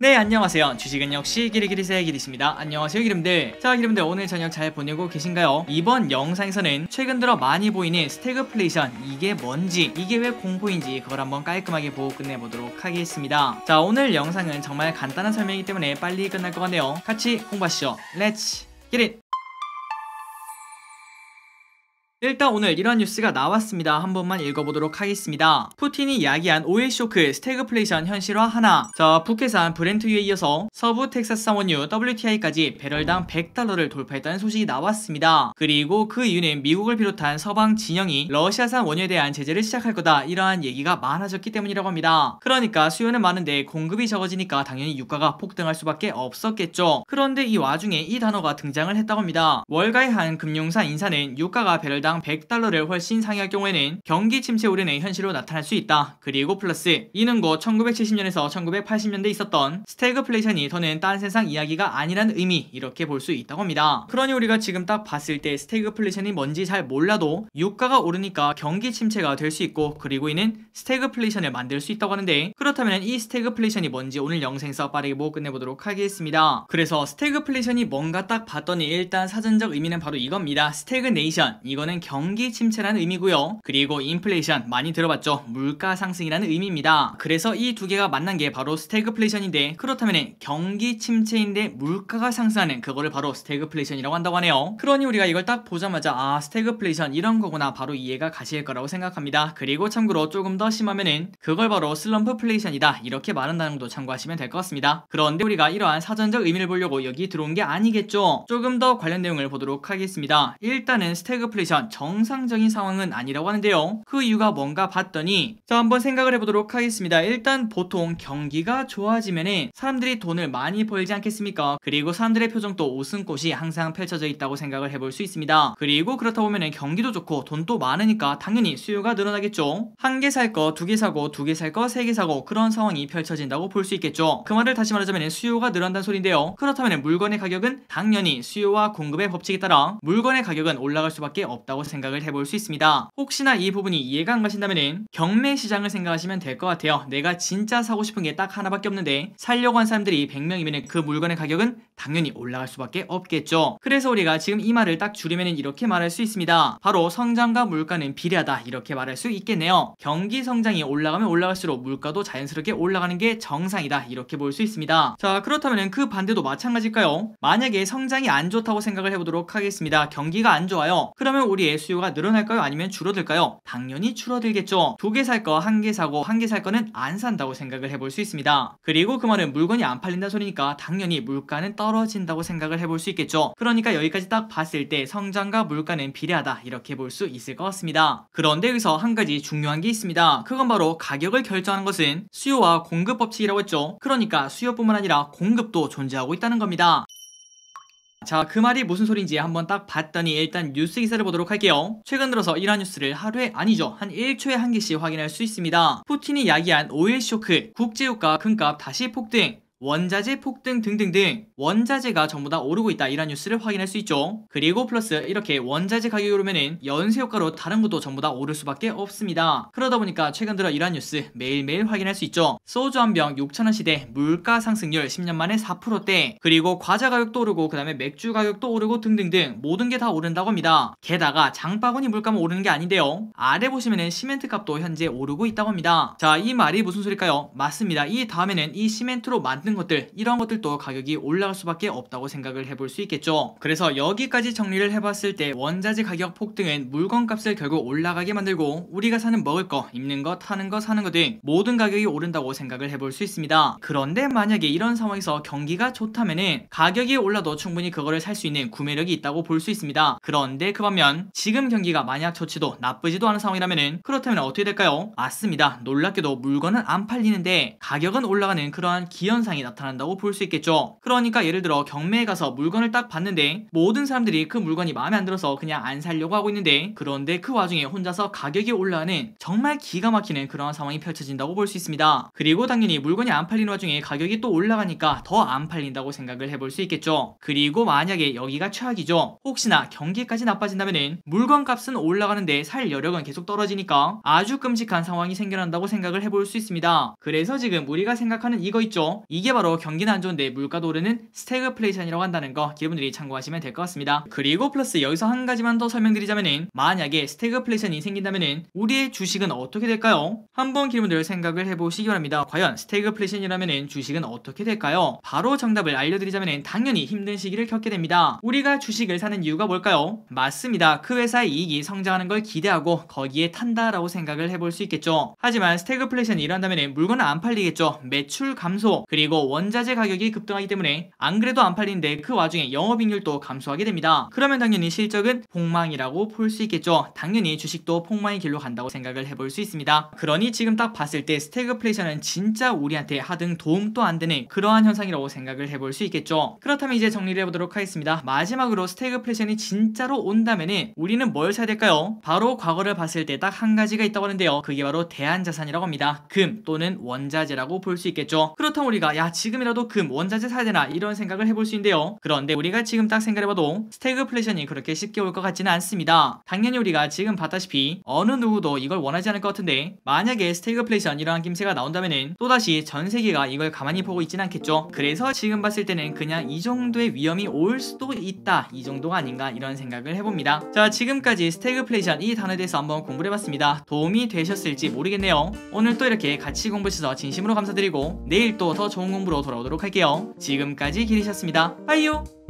네, 안녕하세요. 주식은 역시 기리기리세의 기리십니다. 안녕하세요, 기름들. 자, 기름들 오늘 저녁 잘 보내고 계신가요? 이번 영상에서는 최근 들어 많이 보이는 스태그플레이션, 이게 뭔지, 이게 왜 공포인지 그걸 한번 깔끔하게 보고 끝내보도록 하겠습니다. 자, 오늘 영상은 정말 간단한 설명이기 때문에 빨리 끝날 것 같네요. 같이 공부하시죠. 렛츠 기릿! 일단 오늘 이런 뉴스가 나왔습니다. 한 번만 읽어보도록 하겠습니다. 푸틴이 이야기한 오일 쇼크 스태그플레이션 현실화 하나. 자, 북해산 브렌트유에 이어서 서부 텍사스 원유 WTI까지 배럴당 $100를 돌파했다는 소식이 나왔습니다. 그리고 그 이유는 미국을 비롯한 서방 진영이 러시아산 원유에 대한 제재를 시작할 거다, 이러한 얘기가 많아졌기 때문이라고 합니다. 그러니까 수요는 많은데 공급이 적어지니까 당연히 유가가 폭등할 수밖에 없었겠죠. 그런데 이 와중에 이 단어가 등장을 했다고 합니다. 월가의 한 금융사 인사는 유가가 배럴당 $100를 훨씬 상회할 경우에는 경기 침체 우려는 현실로 나타날 수 있다. 그리고 플러스 이는 곧 1970년에서 1980년대 있었던 스태그플레이션이 더는 딴 세상 이야기가 아니란 의미, 이렇게 볼 수 있다고 합니다. 그러니 우리가 지금 딱 봤을 때 스태그플레이션이 뭔지 잘 몰라도 유가가 오르니까 경기 침체가 될 수 있고, 그리고 이는 스태그플레이션을 만들 수 있다고 하는데, 그렇다면 이 스태그플레이션이 뭔지 오늘 영상에서 빠르게 보고 끝내보도록 하겠습니다. 그래서 스태그플레이션이 뭔가 딱 봤더니 일단 사전적 의미는 바로 이겁니다. 스태그네이션, 이거는 경기 침체라는 의미고요. 그리고 인플레이션, 많이 들어봤죠? 물가 상승이라는 의미입니다. 그래서 이 두 개가 만난 게 바로 스태그플레이션인데, 그렇다면 경기 침체인데 물가가 상승하는 그거를 바로 스태그플레이션이라고 한다고 하네요. 그러니 우리가 이걸 딱 보자마자 아, 스태그플레이션 이런 거구나, 바로 이해가 가실 거라고 생각합니다. 그리고 참고로 조금 더 심하면은 그걸 바로 슬럼프플레이션이다, 이렇게 말한다는 것도 참고하시면 될 것 같습니다. 그런데 우리가 이러한 사전적 의미를 보려고 여기 들어온 게 아니겠죠? 조금 더 관련 내용을 보도록 하겠습니다. 일단은 스태그플레이션 정상적인 상황은 아니라고 하는데요. 그 이유가 뭔가 봤더니, 자, 한번 생각을 해보도록 하겠습니다. 일단 보통 경기가 좋아지면은 사람들이 돈을 많이 벌지 않겠습니까? 그리고 사람들의 표정도 웃음꽃이 항상 펼쳐져 있다고 생각을 해볼 수 있습니다. 그리고 그렇다 보면은 경기도 좋고 돈도 많으니까 당연히 수요가 늘어나겠죠. 한 개 살 거 두 개 사고, 두 개 살 거 세 개 사고, 그런 상황이 펼쳐진다고 볼 수 있겠죠. 그 말을 다시 말하자면 수요가 늘어난다는 소리인데요. 그렇다면 물건의 가격은 당연히 수요와 공급의 법칙에 따라 물건의 가격은 올라갈 수밖에 없다고 생각을 해볼 수 있습니다. 혹시나 이 부분이 이해가 안 가신다면 경매 시장을 생각하시면 될 것 같아요. 내가 진짜 사고 싶은 게 딱 하나밖에 없는데 살려고 한 사람들이 100명이면 그 물건의 가격은 당연히 올라갈 수밖에 없겠죠. 그래서 우리가 지금 이 말을 딱 줄이면 이렇게 말할 수 있습니다. 바로 성장과 물가는 비례하다, 이렇게 말할 수 있겠네요. 경기 성장이 올라가면 올라갈수록 물가도 자연스럽게 올라가는 게 정상이다, 이렇게 볼 수 있습니다. 자, 그렇다면 그 반대도 마찬가지일까요? 만약에 성장이 안 좋다고 생각을 해보도록 하겠습니다. 경기가 안 좋아요. 그러면 우리의 수요가 늘어날까요? 아니면 줄어들까요? 당연히 줄어들겠죠. 두 개 살 거 한 개 사고, 한 개 살 거는 안 산다고 생각을 해볼 수 있습니다. 그리고 그 말은 물건이 안 팔린다는 소리니까 당연히 물가는 떨어진다고 생각을 해볼 수 있겠죠. 그러니까 여기까지 딱 봤을 때 성장과 물가는 비례하다, 이렇게 볼 수 있을 것 같습니다. 그런데 여기서 한 가지 중요한 게 있습니다. 그건 바로 가격을 결정하는 것은 수요와 공급 법칙이라고 했죠. 그러니까 수요뿐만 아니라 공급도 존재하고 있다는 겁니다. 자, 그 말이 무슨 소린지 한번 딱 봤더니 일단 뉴스 기사를 보도록 할게요. 최근 들어서 이러한 뉴스를 하루에, 아니죠, 한 1초에 한 개씩 확인할 수 있습니다. 푸틴이 야기한 오일 쇼크, 국제유가 금값 다시 폭등, 원자재 폭등 등등등, 원자재가 전부 다 오르고 있다, 이런 뉴스를 확인할 수 있죠. 그리고 플러스 이렇게 원자재 가격이 오르면은 연쇄 효과로 다른 것도 전부 다 오를 수밖에 없습니다. 그러다 보니까 최근 들어 이런 뉴스 매일매일 확인할 수 있죠. 소주 한 병 6,000원 시대 물가 상승률 10년 만에 4%대, 그리고 과자 가격도 오르고 그 다음에 맥주 가격도 오르고 등등등 모든 게 다 오른다고 합니다. 게다가 장바구니 물가만 오르는 게 아닌데요. 아래 보시면은 시멘트 값도 현재 오르고 있다고 합니다. 자, 이 말이 무슨 소리일까요? 맞습니다. 이 다음에는 이 시멘트로 만든 것들, 이런 것들도 가격이 올라갈 수밖에 없다고 생각을 해볼 수 있겠죠. 그래서 여기까지 정리를 해봤을 때 원자재 가격 폭등은 물건값을 결국 올라가게 만들고 우리가 사는 먹을 거, 입는 거, 타는 거, 사는 거 등 모든 가격이 오른다고 생각을 해볼 수 있습니다. 그런데 만약에 이런 상황에서 경기가 좋다면은 가격이 올라도 충분히 그거를 살 수 있는 구매력이 있다고 볼 수 있습니다. 그런데 그 반면 지금 경기가 만약 좋지도 나쁘지도 않은 상황이라면은, 그렇다면 어떻게 될까요? 맞습니다. 놀랍게도 물건은 안 팔리는데 가격은 올라가는 그러한 기현상이 나타난다고 볼 수 있겠죠. 그러니까 예를 들어 경매에 가서 물건을 딱 봤는데 모든 사람들이 그 물건이 마음에 안 들어서 그냥 안 살려고 하고 있는데, 그런데 그 와중에 혼자서 가격이 올라가는 정말 기가 막히는 그런 상황이 펼쳐진다고 볼 수 있습니다. 그리고 당연히 물건이 안 팔리는 와중에 가격이 또 올라가니까 더 안 팔린다고 생각을 해볼 수 있겠죠. 그리고 만약에 여기가 최악이죠. 혹시나 경기까지 나빠진다면은 물건값은 올라가는데 살 여력은 계속 떨어지니까 아주 끔찍한 상황이 생겨난다고 생각을 해볼 수 있습니다. 그래서 지금 우리가 생각하는 이거 있죠. 이게 이게 바로 경기는 안 좋은데 물가도 오르는 스태그플레이션이라고 한다는 거 여러분들이 참고하시면 될 것 같습니다. 그리고 플러스 여기서 한 가지만 더 설명드리자면은 만약에 스태그플레이션이 생긴다면은 우리의 주식은 어떻게 될까요? 한번 여러분들 생각을 해보시기 바랍니다. 과연 스태그플레이션이라면은 주식은 어떻게 될까요? 바로 정답을 알려드리자면은 당연히 힘든 시기를 겪게 됩니다. 우리가 주식을 사는 이유가 뭘까요? 맞습니다. 그 회사의 이익이 성장하는 걸 기대하고 거기에 탄다라고 생각을 해볼 수 있겠죠. 하지만 스태그플레이션이 일어난다면은 물건은 안 팔리겠죠. 매출 감소, 그리고 원자재 가격이 급등하기 때문에 안 그래도 안 팔리는데 그 와중에 영업이익률도 감소하게 됩니다. 그러면 당연히 실적은 폭망이라고 볼 수 있겠죠. 당연히 주식도 폭망의 길로 간다고 생각을 해볼 수 있습니다. 그러니 지금 딱 봤을 때 스태그플레이션은 진짜 우리한테 하등 도움도 안 되는 그러한 현상이라고 생각을 해볼 수 있겠죠. 그렇다면 이제 정리를 해보도록 하겠습니다. 마지막으로 스태그플레이션이 진짜로 온다면은 우리는 뭘 사야 될까요? 바로 과거를 봤을 때 딱 한 가지가 있다고 하는데요. 그게 바로 대안자산이라고 합니다. 금 또는 원자재라고 볼 수 있겠죠. 그렇다면 우리가 야 지금이라도 금 원자재 사야 되나 이런 생각을 해볼 수 있는데요. 그런데 우리가 지금 딱 생각해봐도 스태그플레이션이 그렇게 쉽게 올 것 같지는 않습니다. 당연히 우리가 지금 봤다시피 어느 누구도 이걸 원하지 않을 것 같은데 만약에 스태그플레이션 이러한 김새가 나온다면은 또다시 전 세계가 이걸 가만히 보고 있진 않겠죠. 그래서 지금 봤을 때는 그냥 이 정도의 위험이 올 수도 있다, 이 정도가 아닌가 이런 생각을 해봅니다. 자, 지금까지 스태그플레이션 이 단어에 대해서 한번 공부를 해봤습니다. 도움이 되셨을지 모르겠네요. 오늘 또 이렇게 같이 공부해주셔서 진심으로 감사드리고 내일 또 더 좋은 공부로 돌아오도록 할게요. 지금까지 기리셨습니다. 빠이요.